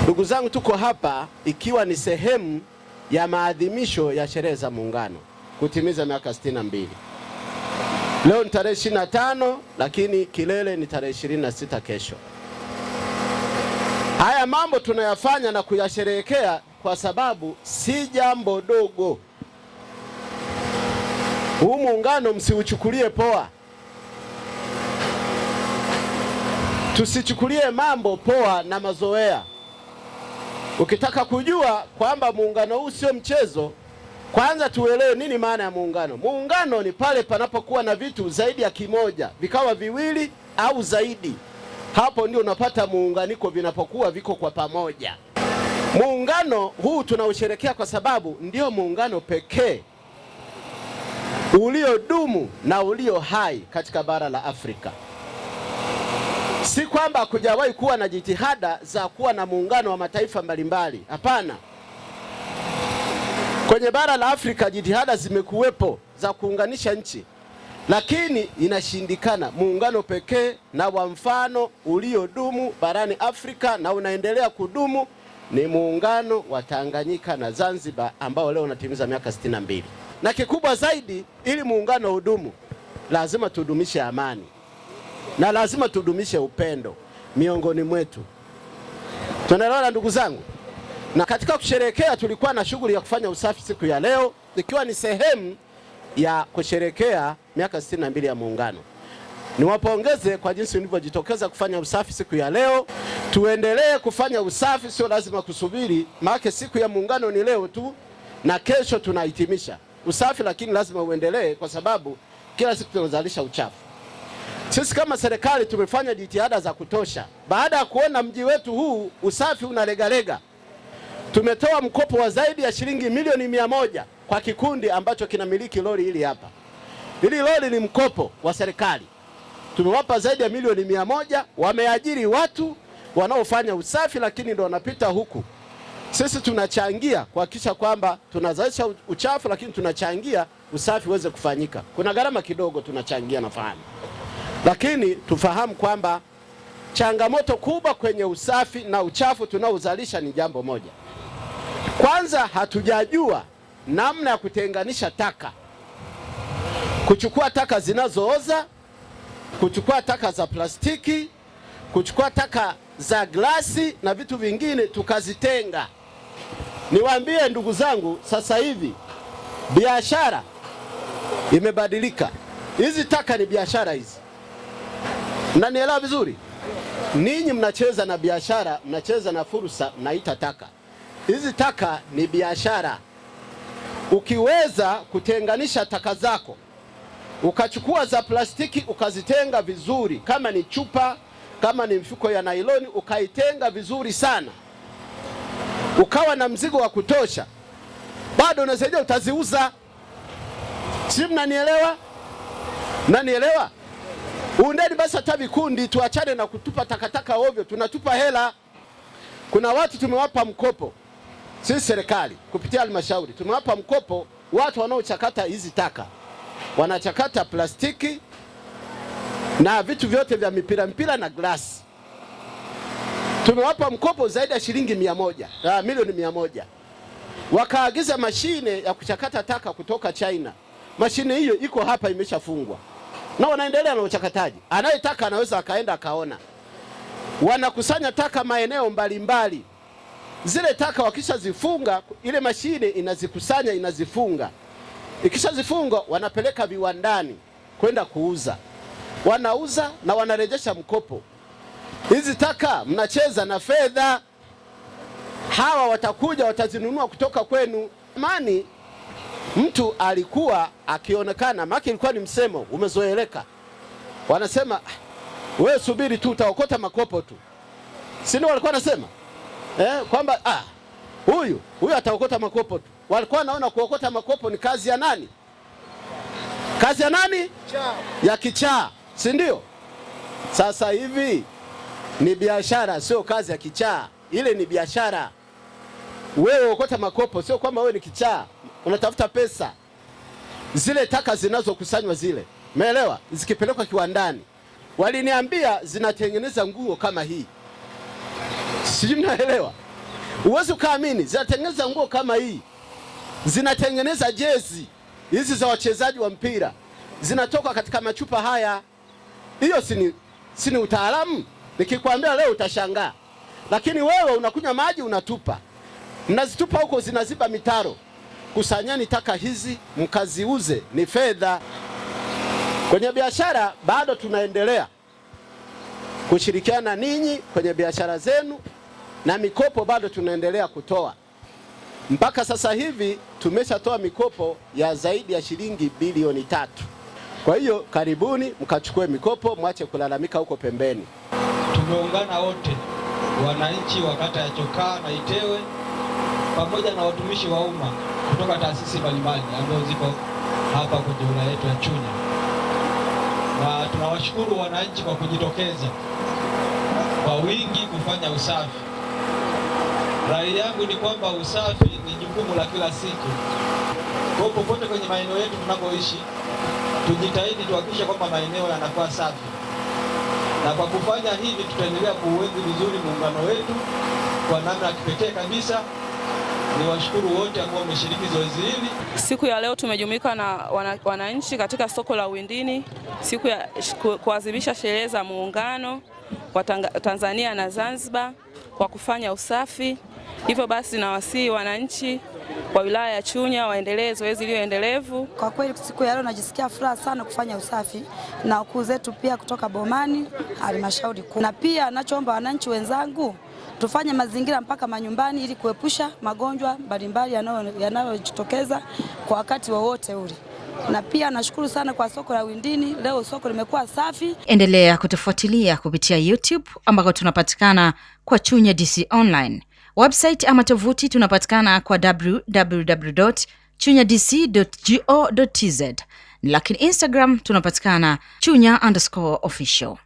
Ndugu zangu, tuko hapa ikiwa ni sehemu ya maadhimisho ya sherehe za Muungano kutimiza miaka 62. Leo ni tarehe 25, lakini kilele ni tarehe 26 kesho. Haya mambo tunayafanya na kuyasherehekea kwa sababu si jambo dogo. Huu muungano msiuchukulie poa. Tusichukulie mambo poa na mazoea. Ukitaka kujua kwamba muungano huu sio mchezo, kwanza tuelewe nini maana ya muungano. Muungano ni pale panapokuwa na vitu zaidi ya kimoja, vikawa viwili au zaidi. Hapo ndio unapata muunganiko, vinapokuwa viko kwa pamoja. Muungano huu tunausherekea kwa sababu ndio muungano pekee uliodumu na ulio hai katika bara la Afrika. Si kwamba kujawahi kuwa na jitihada za kuwa na muungano wa mataifa mbalimbali. Hapana. Kwenye bara la Afrika jitihada zimekuwepo za kuunganisha nchi, lakini inashindikana. Muungano pekee na wa mfano uliodumu barani Afrika na unaendelea kudumu ni muungano wa Tanganyika na Zanzibar ambao leo unatimiza miaka 62. Na kikubwa zaidi, ili muungano udumu, lazima tudumishe amani na lazima tudumishe upendo miongoni mwetu. Tunaelewana ndugu zangu? Na katika kusherehekea tulikuwa na shughuli ya kufanya usafi siku ya leo, ikiwa ni sehemu ya kusherehekea miaka 62 ya muungano. Niwapongeze kwa jinsi mlivyojitokeza kufanya usafi siku ya leo. Tuendelee kufanya usafi, sio lazima kusubiri, maana siku ya muungano ni leo tu na kesho tunahitimisha usafi, lakini lazima uendelee kwa sababu kila siku tunazalisha uchafu. Sisi kama serikali tumefanya jitihada za kutosha. Baada ya kuona mji wetu huu usafi unalegalega, tumetoa mkopo wa zaidi ya shilingi milioni 100 kwa kikundi ambacho kinamiliki lori hili hapa. Hili lori ni mkopo wa serikali. Tumewapa zaidi ya milioni 100, wameajiri watu wanaofanya usafi, lakini ndio wanapita huku. Sisi tunachangia kuhakikisha kwamba tunazalisha uchafu, lakini tunachangia usafi uweze kufanyika. Kuna gharama kidogo tunachangia, nafahamu. Lakini tufahamu kwamba changamoto kubwa kwenye usafi na uchafu tunaozalisha ni jambo moja. Kwanza, hatujajua namna ya kutenganisha taka. Kuchukua taka zinazooza, kuchukua taka za plastiki, kuchukua taka za glasi na vitu vingine tukazitenga. Niwaambie ndugu zangu, sasa hivi biashara imebadilika. Hizi taka ni biashara hizi. Mnanielewa vizuri? Ninyi mnacheza na biashara, mnacheza na fursa, mnaita taka. Hizi taka ni biashara. Ukiweza kutenganisha taka zako, ukachukua za plastiki ukazitenga vizuri, kama ni chupa, kama ni mfuko ya nailoni ukaitenga vizuri sana, ukawa na mzigo wa kutosha, bado unasaidia, utaziuza. Si mnanielewa? Mnanielewa? Undeni basi hata vikundi, tuachane na kutupa takataka ovyo, tunatupa hela. Kuna watu tumewapa mkopo, sisi serikali kupitia halmashauri tumewapa mkopo watu wanaochakata hizi taka. Wanachakata plastiki na vitu vyote vya mpira na glasi. Tumewapa mkopo zaidi ya shilingi milioni 100. Wakaagiza mashine ya kuchakata taka kutoka China. Mashine hiyo iko hapa, imeshafungwa na wanaendelea na uchakataji. Anayetaka anaweza akaenda akaona. Wanakusanya taka maeneo mbalimbali. Zile taka wakishazifunga, ile mashine inazikusanya, inazifunga. Ikishazifunga wanapeleka viwandani kwenda kuuza. Wanauza na wanarejesha mkopo. Hizi taka mnacheza na fedha. Hawa watakuja watazinunua kutoka kwenu. Amani, mtu alikuwa akionekana, maki ilikuwa ni msemo umezoeleka. Wanasema wewe subiri tu, utaokota makopo tu. Si ndio walikuwa wanasema? Kwamba huyu ataokota makopo tu. Walikuwa naona kuokota makopo ni kazi ya nani? Kazi ya nani? Ya kichaa, si ndio? Sasa hivi ni biashara, sio kazi ya kichaa. Ile ni biashara. Wewe uokota makopo, sio kwamba wewe ni kichaa, unatafuta pesa. Zile taka zinazokusanywa zile, umeelewa? Zikipelekwa kiwandani, waliniambia zinatengeneza nguo kama hii. Sijui mnaelewa? Uwezi ukaamini, zinatengeneza nguo kama hii, zinatengeneza jezi hizi za wachezaji wa mpira, zinatoka katika machupa haya. Hiyo si ni utaalamu? Nikikwambia leo utashangaa. Lakini wewe unakunywa maji unatupa, mnazitupa huko, zinaziba mitaro. Kusanyeni taka hizi mkaziuze, ni fedha. Kwenye biashara bado tunaendelea kushirikiana ninyi kwenye biashara zenu, na mikopo bado tunaendelea kutoa. Mpaka sasa hivi tumeshatoa mikopo ya zaidi ya shilingi bilioni 3. Kwa hiyo karibuni mkachukue mikopo, mwache kulalamika huko pembeni. Tumeungana wote, wananchi wa kata ya Chokaa na Itewe pamoja na watumishi wa umma kutoka taasisi mbalimbali ambazo ziko hapa kwenye wilaya yetu ya Chunya, na tunawashukuru wananchi kwa kujitokeza kwa wingi kufanya usafi. Rai yangu ni kwamba usafi ni jukumu la kila siku. Kwa popote kwenye maeneo yetu tunapoishi, tujitahidi tuhakikishe kwamba maeneo yanakuwa safi. Na kwa kufanya hivi tutaendelea kuuenzi vizuri muungano wetu kwa namna ya kipekee kabisa. Niwashukuru wote ambao wameshiriki zoezi hili. Siku ya leo tumejumuika na wananchi katika soko la Windini, siku ya kuadhimisha sherehe za muungano wa Tanzania na Zanzibar kwa kufanya usafi. Hivyo basi nawasihi wananchi wa wilaya ya Chunya waendelee zoezi hilo endelevu. Kwa kweli siku ya leo najisikia furaha sana kufanya usafi na wakuu zetu pia kutoka Bomani halmashauri kuu. Na pia nachoomba wananchi wenzangu tufanye mazingira mpaka manyumbani ili kuepusha magonjwa mbalimbali yanayojitokeza kwa wakati wowote ule. Na pia nashukuru sana kwa soko la Windini, leo soko limekuwa safi. Endelea kutufuatilia kupitia YouTube ambako tunapatikana kwa Chunya DC Online. Website ama tovuti tunapatikana kwa www.chunyadc.go.tz. Lakini Instagram tunapatikana Chunya_official.